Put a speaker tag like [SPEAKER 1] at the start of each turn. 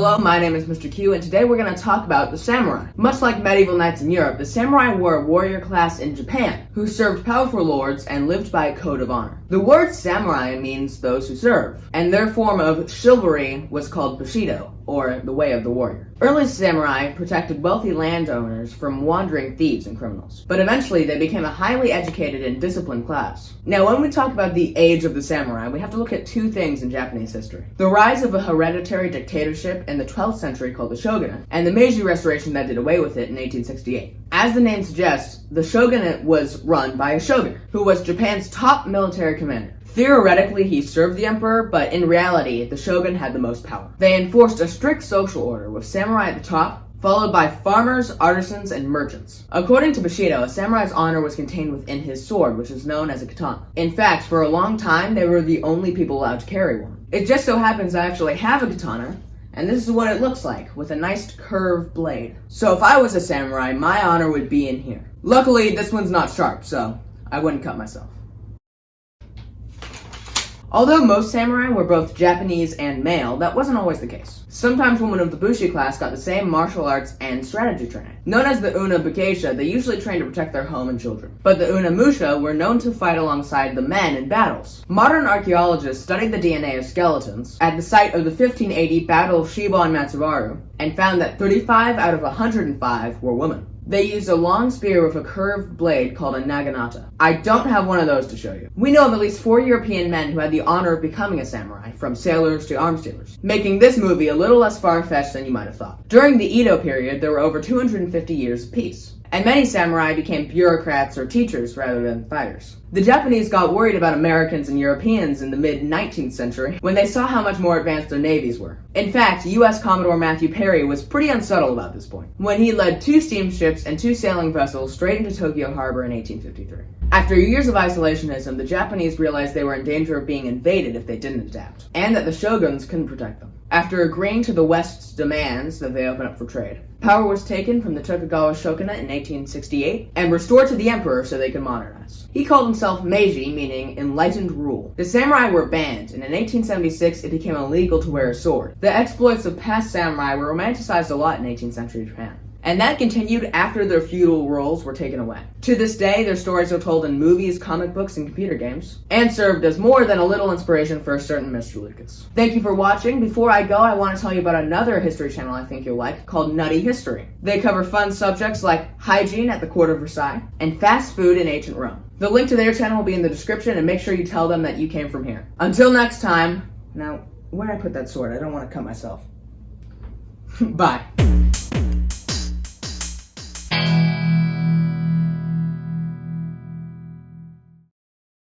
[SPEAKER 1] Hello, my name is Mr. Q, and today we're going to talk about the samurai. Much like medieval knights in Europe, the samurai were a warrior class in Japan who served powerful lords and lived by a code of honor. The word samurai means those who serve, and their form of chivalry was called bushido, or the way of the warrior. Early samurai protected wealthy landowners from wandering thieves and criminals, but eventually they became a highly educated and disciplined class. Now, when we talk about the age of the samurai, we have to look at two things in Japanese history: the rise of a hereditary dictatorship in the 12th century called the shogunate, and the Meiji Restoration that did away with it in 1868. As the name suggests, the shogunate was run by a shogun, who was Japan's top military commander. Theoretically, he served the emperor, but in reality, the shogun had the most power. They enforced a strict social order, with samurai at the top, followed by farmers, artisans, and merchants. According to Bushido, a samurai's honor was contained within his sword, which is known as a katana. In fact, for a long time, they were the only people allowed to carry one. It just so happens I actually have a katana, and this is what it looks like, with a nice curved blade. So if I was a samurai, my honor would be in here. Luckily, this one's not sharp, so I wouldn't cut myself. Although most samurai were both Japanese and male, that wasn't always the case. Sometimes women of the Bushi class got the same martial arts and strategy training. Known as the Unamusha, they usually trained to protect their home and children. But the Unamusha were known to fight alongside the men in battles. Modern archaeologists studied the DNA of skeletons at the site of the 1580 Battle of Shiba and Matsubaru and found that 35 out of 105 were women. They used a long spear with a curved blade called a naginata. I don't have one of those to show you. We know of at least 4 European men who had the honor of becoming a samurai, from sailors to arms dealers, making this movie a little less far-fetched than you might have thought. During the Edo period, there were over 250 years of peace, and many samurai became bureaucrats or teachers rather than fighters. The Japanese got worried about Americans and Europeans in the mid-19th century when they saw how much more advanced their navies were. In fact, U.S. Commodore Matthew Perry was pretty unsubtle about this point, when he led 2 steamships and 2 sailing vessels straight into Tokyo Harbor in 1853. After years of isolationism, the Japanese realized they were in danger of being invaded if they didn't adapt, and that the shoguns couldn't protect them. After agreeing to the West's demands that they open up for trade, power was taken from the Tokugawa shogunate in 1868 and restored to the emperor so they could modernize. He called himself Meiji, meaning enlightened rule. The samurai were banned, and in 1876 it became illegal to wear a sword. The exploits of past samurai were romanticized a lot in 18th century Japan, and that continued after their feudal roles were taken away. To this day, their stories are told in movies, comic books, and computer games, and served as more than a little inspiration for a certain Mr. Lucas. Thank you for watching. Before I go, I want to tell you about another history channel I think you'll like, called Nutty History. They cover fun subjects like hygiene at the court of Versailles, and fast food in ancient Rome. The link to their channel will be in the description, and make sure you tell them that you came from here. Until next time, now, where did I put that sword? I don't want to cut myself. Bye.